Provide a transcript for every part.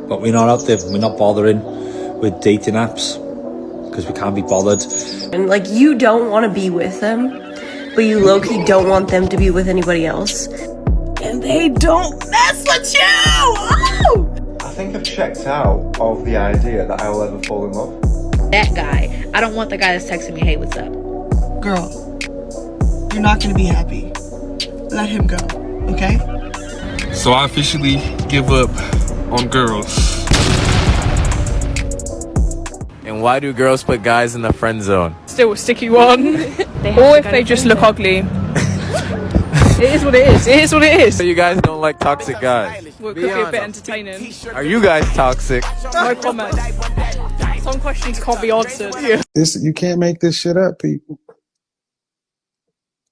But we're not out there, we're not bothering with dating apps because we can't be bothered. And like, you don't want to be with them, but you low-key don't want them to be with anybody else. And they don't mess with you! Oh! I think I've checked out of the idea that I will ever fall in love. That guy. I don't want the guy that's texting me, hey, what's up? Girl, you're not gonna be happy. Let him go, okay? So I officially give up on girls. And why do girls put guys in the friend zone? Still a sticky one. Or if they just look ugly. It is what it is. It is what it is. So you guys don't like toxic guys? Well, it could be a bit entertaining. Are you guys toxic? No comment. Some questions can't be answered. You can't make this shit up, people.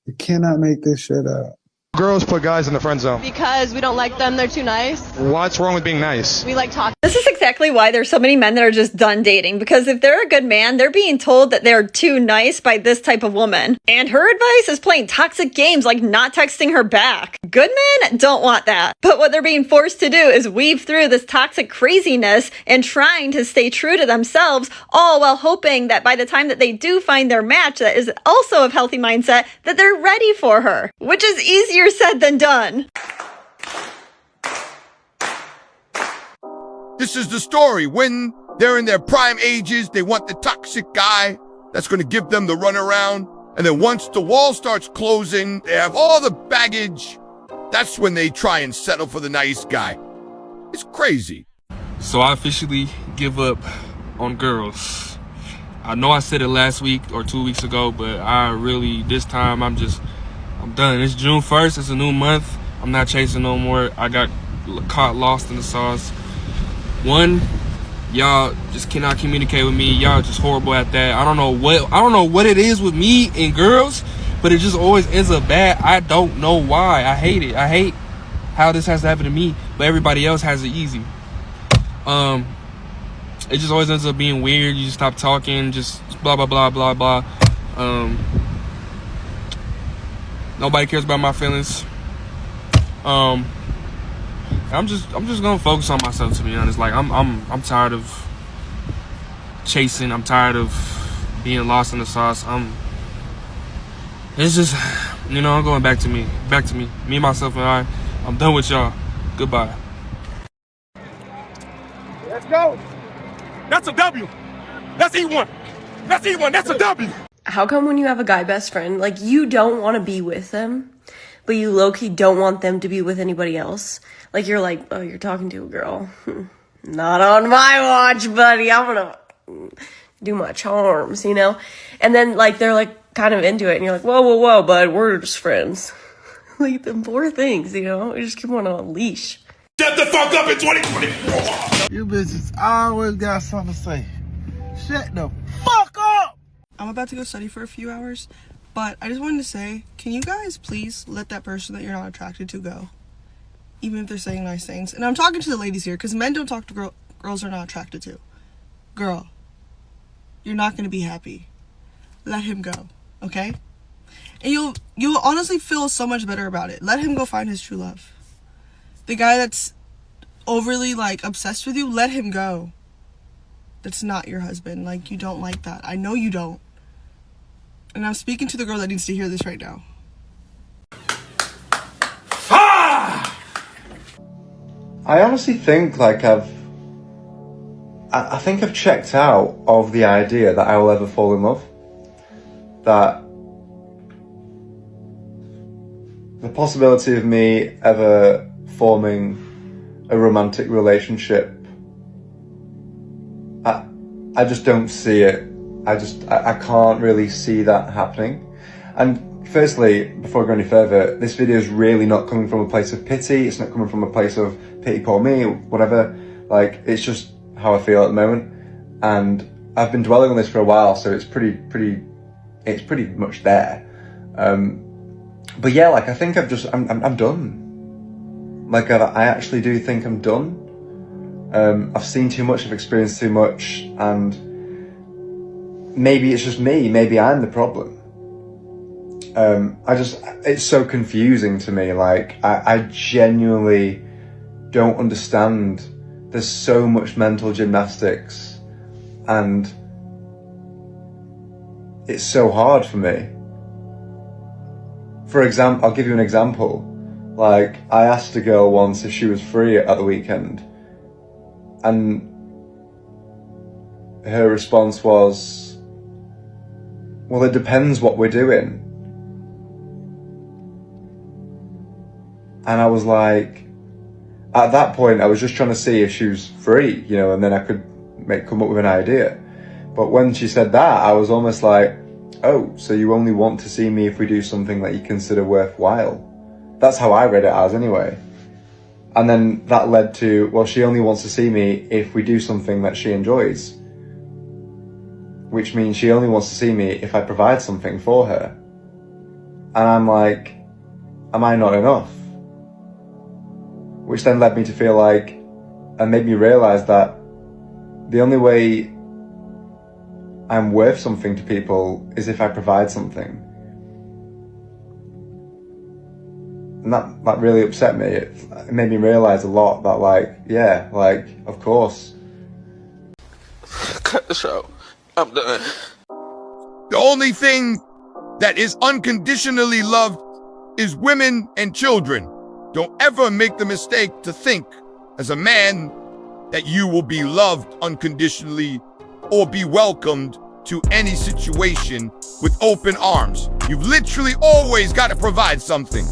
You cannot make this shit up. Girls put guys in the friend zone. Because we don't like them, they're too nice. What's wrong with being nice? We like talking. This is exactly why there's so many men that are just done dating, because if they're a good man, they're being told that they're too nice by this type of woman. And her advice is playing toxic games like not texting her back. Good men don't want that. But what they're being forced to do is weave through this toxic craziness and trying to stay true to themselves, all while hoping that by the time that they do find their match that is also of healthy mindset, that they're ready for her, which is easier said than done. This is the story. When they're in their prime ages, they want the toxic guy that's going to give them the runaround. And then once the wall starts closing, they have all the baggage. That's when they try and settle for the nice guy. It's crazy. So I officially give up on girls. I know I said it last week or 2 weeks ago, but I really, this time, I'm done. It's June 1st. It's a new month. I'm not chasing no more. I got caught lost in the sauce. One, y'all just cannot communicate with me. Y'all just horrible at that. I don't know what it is with me and girls, but it just always ends up bad. I don't know why. I hate it. I hate how this has to happen to me, but everybody else has it easy. It just always ends up being weird. You just stop talking, just blah blah blah blah blah. Nobody cares about my feelings. I'm just gonna focus on myself, to be honest. Like I'm tired of chasing. I'm tired of being lost in the sauce. It's just, I'm going back to me. Me, myself, and I'm done with y'all. Goodbye. Let's go. That's a W. That's E1. That's E1. That's a W. How come when you have a guy best friend, like, you don't want to be with them, but you low-key don't want them to be with anybody else? Like, you're like, oh, you're talking to a girl. Not on my watch, buddy. I'm gonna do my charms, And then, like, they're, like, kind of into it, and you're like, whoa, bud, we're just friends. Like, the poor things, You just keep them on a leash. Shut the fuck up in 2024. You bitches always got something to say. Shut the fuck up! I'm about to go study for a few hours, but I just wanted to say, can you guys please let that person that you're not attracted to go? Even if they're saying nice things. And I'm talking to the ladies here, because men don't talk to girls they're not attracted to. Girl, you're not going to be happy. Let him go, okay? And you'll honestly feel so much better about it. Let him go find his true love. The guy that's overly, like, obsessed with you, let him go. That's not your husband. Like, you don't like that. I know you don't. And I'm speaking to the girl that needs to hear this right now. I honestly think, like, I think I've checked out of the idea that I will ever fall in love. That the possibility of me ever forming a romantic relationship, I just don't see it. I can't really see that happening. And firstly, before I go any further, this video is really not coming from a place of pity. It's not coming from a place of pity poor me, whatever. Like, it's just how I feel at the moment. And I've been dwelling on this for a while, so it's pretty much there. But yeah, like, I think I'm done. Like, I actually do think I'm done. I've seen too much, I've experienced too much, and maybe it's just me, maybe I'm the problem. It's so confusing to me. Like, I genuinely don't understand there's so much mental gymnastics, and it's so hard for me. For example, I'll give you an example. Like, I asked a girl once if she was free at the weekend, and her response was, well, it depends what we're doing. And I was like, at that point, I was just trying to see if she was free, you know, and then I could come up with an idea. But when she said that, I was almost like, oh, so you only want to see me if we do something that you consider worthwhile. That's how I read it as, anyway. And then that led to, well, she only wants to see me if we do something that she enjoys. Which means she only wants to see me if I provide something for her. And I'm like, am I not enough? Which then led me to feel like, and made me realize that the only way I'm worth something to people is if I provide something. And that really upset me. It made me realize a lot that, like, yeah, like, of course. Cut the show. I'm done. The only thing that is unconditionally loved is women and children. Don't ever make the mistake to think, as a man, that you will be loved unconditionally or be welcomed to any situation with open arms. You've literally always got to provide something.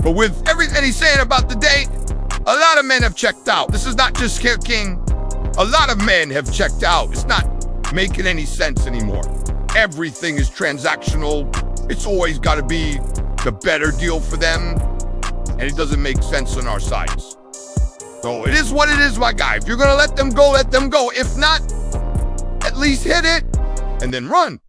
But with everything he's saying about the date, a lot of men have checked out. This is not just King. A lot of men have checked out. It's not making any sense anymore. Everything is transactional. It's always got to be the better deal for them. And it doesn't make sense on our sides. So it is what it is, my guy. If you're going to let them go, let them go. If not, at least hit it and then run.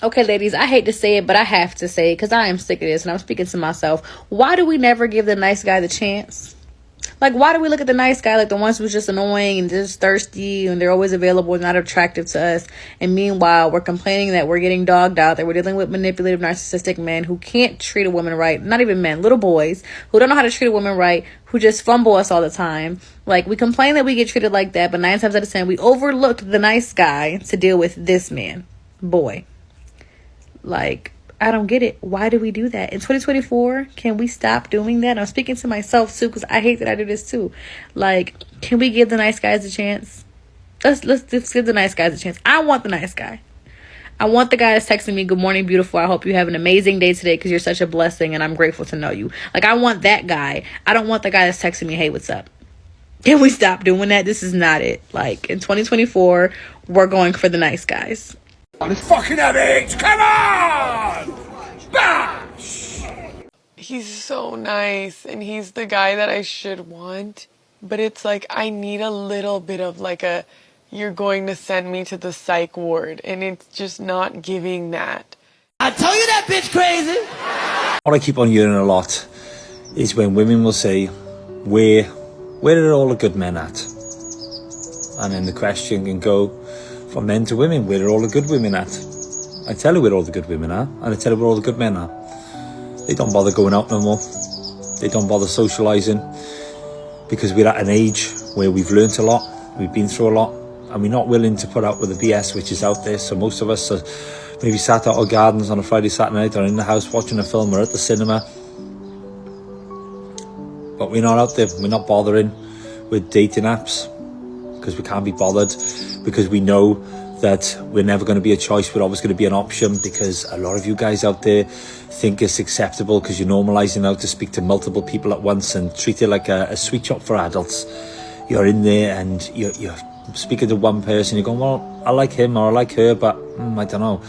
Okay, ladies, I hate to say it, but I have to say it because I am sick of this, and I'm speaking to myself. Why do we never give the nice guy the chance? Like, why do we look at the nice guy like the ones who's just annoying and just thirsty and they're always available and not attractive to us? And meanwhile, we're complaining that we're getting dogged out, that we're dealing with manipulative, narcissistic men who can't treat a woman right. Not even men, little boys who don't know how to treat a woman right, who just fumble us all the time. Like, we complain that we get treated like that, but 9 times out of 10, we overlooked the nice guy to deal with this man. Boy. Like, I don't get it. Why do we do that? In 2024, can we stop doing that? I'm speaking to myself too, because I hate that I do this too. Like, can we give the nice guys a chance? Let's give the nice guys a chance. I want the nice guy. I want the guy that's texting me, good morning, beautiful. I hope you have an amazing day today because you're such a blessing and I'm grateful to know you. Like, I want that guy. I don't want the guy that's texting me, hey, what's up? Can we stop doing that? This is not it. Like, in 2024, we're going for the nice guys. Let's fucking have AIDS! Come on! Bash! He's so nice, and he's the guy that I should want. But it's like, I need a little bit of like a, you're going to send me to the psych ward, and it's just not giving that. I tell you that bitch crazy! What I keep on hearing a lot is when women will say, where are all the good men at? And then the question can go from men to women, where are all the good women at? I tell you where all the good women are, and I tell you where all the good men are. They don't bother going out no more. They don't bother socialising, because we're at an age where we've learnt a lot, we've been through a lot, and we're not willing to put up with the BS which is out there. So most of us are maybe sat at our gardens on a Friday, Saturday night, or in the house watching a film, or at the cinema. But we're not out there, we're not bothering with dating apps, because we can't be bothered, because we know that we're never going to be a choice, we're always going to be an option, because a lot of you guys out there think it's acceptable because you're normalising now to speak to multiple people at once and treat it like a sweet shop for adults. You're in there and you're speaking to one person, you're going, well, I like him or I like her, but I don't know,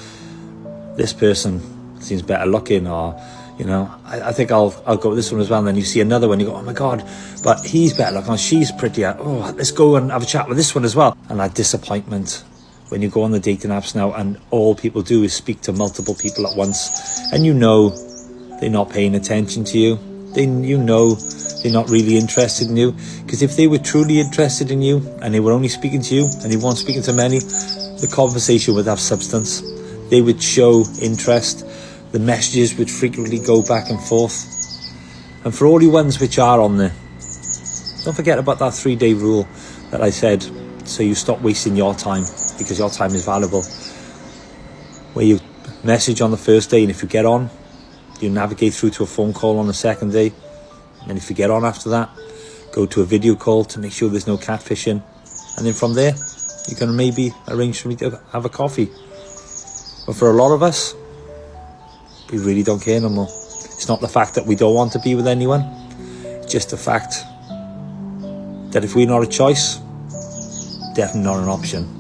this person seems better looking, or you know, I think I'll go with this one as well. And then you see another one, you go, oh my God, but he's better looking, or she's prettier. Oh, let's go and have a chat with this one as well. And that disappointment when you go on the dating apps now and all people do is speak to multiple people at once, and you know they're not paying attention to you. You know they're not really interested in you, because if they were truly interested in you and they were only speaking to you and they weren't speaking to many, the conversation would have substance. They would show interest. The messages would frequently go back and forth. And for all you ones which are on there, don't forget about that 3-day rule that I said, so you stop wasting your time, because your time is valuable. Where you message on the first day, and if you get on, you navigate through to a phone call on the second day. And if you get on after that, go to a video call to make sure there's no catfishing. And then from there, you can maybe arrange for me to have a coffee. But for a lot of us, we really don't care no more. It's not the fact that we don't want to be with anyone. It's just the fact that if we're not a choice, definitely not an option.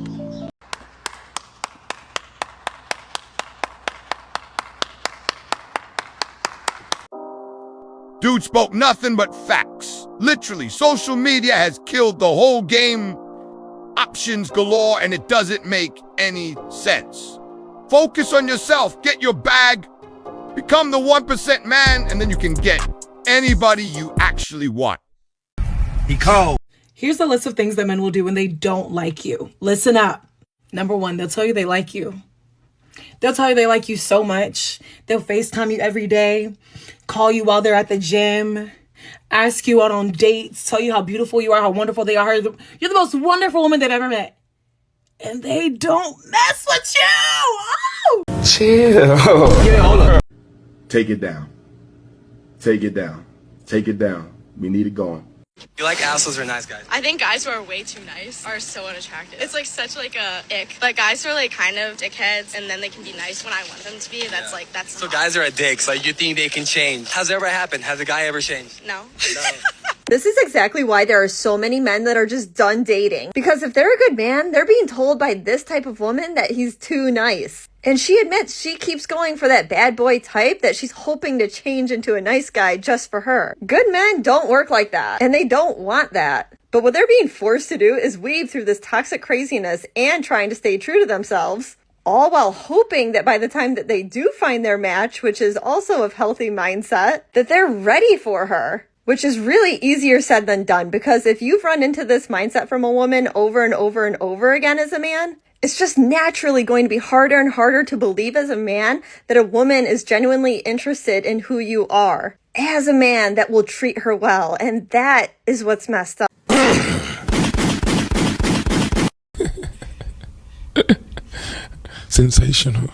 Dude spoke nothing but facts. Literally, social media has killed the whole game. Options galore, and it doesn't make any sense. Focus on yourself, get your bag, become the 1% man, and then you can get anybody you actually want. He called. Here's a list of things that men will do when they don't like you. Listen up. Number 1, they'll tell you they like you. They'll tell you they like you so much. They'll FaceTime you every day, call you while they're at the gym, ask you out on dates, tell you how beautiful you are, how wonderful they are. You're the most wonderful woman they've ever met. And they don't mess with you. Oh! Chill. Yeah, hold up. Take it down. Take it down. Take it down. We need it going. You like assholes or nice guys? I think guys who are way too nice are so unattractive. It's like such like a ick. Like guys who are like kind of dickheads and then they can be nice when I want them to be. That's like, that's So guys are a dick, so you think they can change. Has it ever happened? Has a guy ever changed? No. This is exactly why there are so many men that are just done dating. Because if they're a good man, they're being told by this type of woman that he's too nice. And she admits she keeps going for that bad boy type that she's hoping to change into a nice guy just for her. Good men don't work like that, and they don't want that. But what they're being forced to do is weave through this toxic craziness and trying to stay true to themselves, all while hoping that by the time that they do find their match, which is also a healthy mindset, that they're ready for her. Which is really easier said than done, because if you've run into this mindset from a woman over and over and over again as a man, it's just naturally going to be harder and harder to believe as a man that a woman is genuinely interested in who you are as a man that will treat her well. And that is what's messed up. Sensational.